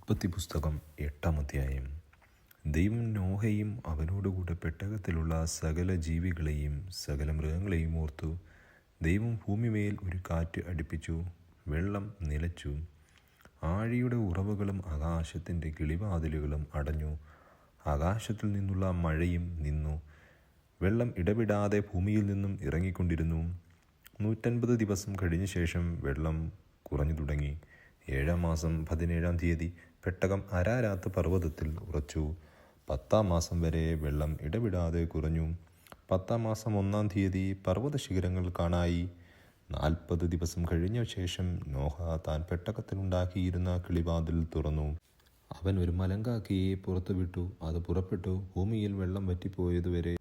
ഉൽപ്പത്തി പുസ്തകം 8-ാം അധ്യായം. ദൈവം നോഹയും അവനോടുകൂടെ പെട്ടകത്തിലുള്ള സകല ജീവികളെയും സകല മൃഗങ്ങളെയും ഓർത്തു. ദൈവം ഭൂമിമേൽ ഒരു കാറ്റ് അടിപ്പിച്ചു, വെള്ളം നിലച്ചു, ആഴിയുടെ ഉറവുകളും ആകാശത്തിൻ്റെ കിളിവാതിലുകളും അടഞ്ഞു, ആകാശത്തിൽ നിന്നുള്ള മഴയും നിന്നു, വെള്ളം ഇടവിടാതെ ഭൂമിയിൽ നിന്നും ഇറങ്ങിക്കൊണ്ടിരുന്നു. 150 ദിവസം കഴിഞ്ഞ ശേഷം വെള്ളം കുറഞ്ഞു തുടങ്ങി. 7-ാം മാസം 17-ാം തീയതി പെട്ടകം അരാരാത്ത് പർവ്വതത്തിൽ ഉറച്ചു. 10-ാം മാസം വരെ വെള്ളം ഇടവിടാതെ കുറഞ്ഞു. 10-ാം മാസം 1-ാം തീയതി പർവ്വത ശിഖരങ്ങൾ കാണായി. 40 ദിവസം കഴിഞ്ഞ ശേഷം നോഹ താൻ പെട്ടകത്തിലുണ്ടാക്കിയിരുന്ന കിളിവാതിൽ തുറന്നു. അവൻ ഒരു മലങ്കാക്കയെ പുറത്തുവിട്ടു. അത് പുറപ്പെട്ടു ഭൂമിയിൽ വെള്ളം വറ്റിപ്പോയതുവരെ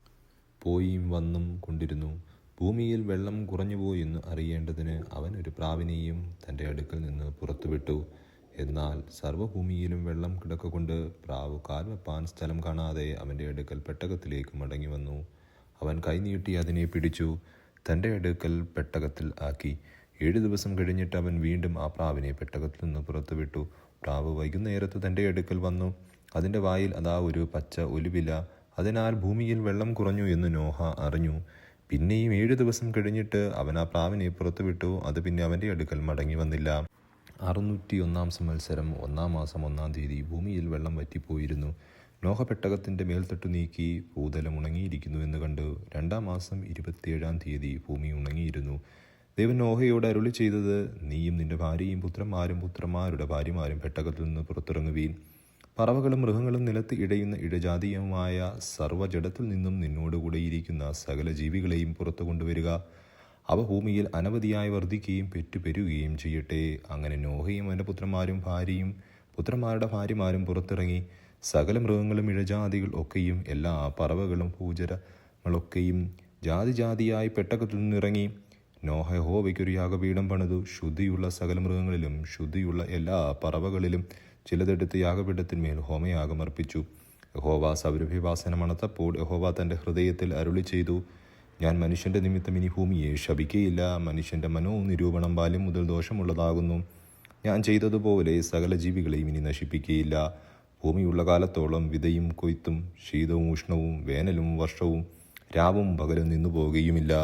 പോയും വന്നും കൊണ്ടിരുന്നു. ഭൂമിയിൽ വെള്ളം കുറഞ്ഞുപോയെന്ന് അറിയേണ്ടതിന് അവൻ ഒരു പ്രാവിനെയും തൻ്റെ അടുക്കൽ നിന്ന് പുറത്തുവിട്ടു. എന്നാൽ സർവ്വഭൂമിയിലും വെള്ളം കിടക്കൊണ്ട് പ്രാവ് കാൽവെപ്പാൻ സ്ഥലം കാണാതെ അവൻ്റെ അടുക്കൽ പെട്ടകത്തിലേക്ക് മടങ്ങി വന്നു. അവൻ കൈനീട്ടി അതിനെ പിടിച്ചു, തൻ്റെ അടുക്കൽ പെട്ടകത്തിൽ ആക്കി. 7 ദിവസം കഴിഞ്ഞിട്ട് അവൻ വീണ്ടും ആ പ്രാവിനെ പെട്ടകത്തിൽ നിന്ന് പുറത്തുവിട്ടു. പ്രാവ് വൈകുന്നേരത്ത് തൻ്റെ അടുക്കൽ വന്നു. അതിൻ്റെ വായിൽ അതാ ഒരു പച്ച ഒലിവില. അതിനാൽ ഭൂമിയിൽ വെള്ളം കുറഞ്ഞു എന്ന് നോഹ അറിഞ്ഞു. പിന്നെയും 7 ദിവസം കഴിഞ്ഞിട്ട് അവൻ ആ പ്രാവിനെ പുറത്തുവിട്ടു. അത് പിന്നെ അവൻ്റെ അടുക്കൽ മടങ്ങി വന്നില്ല. 601-ാം സംവത്സരം 1-ാം മാസം 1-ാം തീയതി ഭൂമിയിൽ വെള്ളം വറ്റിപ്പോയിരുന്നു. നോഹ പെട്ടകത്തിൻ്റെ മേൽത്തട്ടു നീക്കി, ഭൂതലം ഉണങ്ങിയിരിക്കുന്നു എന്ന് കണ്ടു. 2-ാം മാസം 27-ാം തീയതി ഭൂമി ഉണങ്ങിയിരുന്നു. ദൈവം നോഹയോട് അരുളി ചെയ്തത്: നീയും നിന്റെ ഭാര്യയും പുത്രന്മാരും പുത്രന്മാരുടെ ഭാര്യമാരും പെട്ടകത്തിൽ നിന്ന് പുറത്തിറങ്ങുവീൻ. പറവകളും മൃഗങ്ങളും നിലത്ത് ഇഴയുന്ന ഇഴജാതീയമായ സർവ്വജഡത്തിൽ നിന്നും നിന്നോടുകൂടെ ഇരിക്കുന്ന സകല ജീവികളെയും പുറത്തു കൊണ്ടുവരിക. അവ ഭൂമിയിൽ അനവധിയായി വർദ്ധിക്കുകയും പെറ്റുപെരുകയും ചെയ്യട്ടെ. അങ്ങനെ നോഹയും അവൻ്റെ പുത്രന്മാരും ഭാര്യയും പുത്രന്മാരുടെ ഭാര്യമാരും പുറത്തിറങ്ങി. സകല മൃഗങ്ങളും ഇഴജാതികൾ ഒക്കെയും എല്ലാ പറവകളും ഭൂചരങ്ങളൊക്കെയും ജാതി ജാതിയായി പെട്ടകത്തിൽ നിന്നിറങ്ങി. നോഹ യഹോവയ്ക്കൊരു യാഗപീഠം പണിതു. ശുദ്ധിയുള്ള സകല മൃഗങ്ങളിലും ശുദ്ധിയുള്ള എല്ലാ പറവകളിലും ചിലതെടുത്ത് യാഗപീഠത്തിന്മേൽ ഹോമയാഗം അർപ്പിച്ചു. യഹോവ സൗരഭ്യവാസന മണത്തപ്പോൾ യഹോവ തൻ്റെ ഹൃദയത്തിൽ അരുളി ചെയ്തു: ഞാൻ മനുഷ്യൻ്റെ നിമിത്തം ഇനി ഭൂമിയെ ശപിക്കയില്ല. മനുഷ്യൻ്റെ മനോനിരൂപണം ബാല്യം മുതൽ ദോഷമുള്ളതാകുന്നു. ഞാൻ ചെയ്തതുപോലെ സകല ജീവികളെയും ഇനി നശിപ്പിക്കുകയില്ല. ഭൂമിയുള്ള കാലത്തോളം വിതയും കൊയ്ത്തും ശീതവും ഉഷ്ണവും വേനലും വർഷവും രാവും പകലും നിന്നു പോകുകയുമില്ല.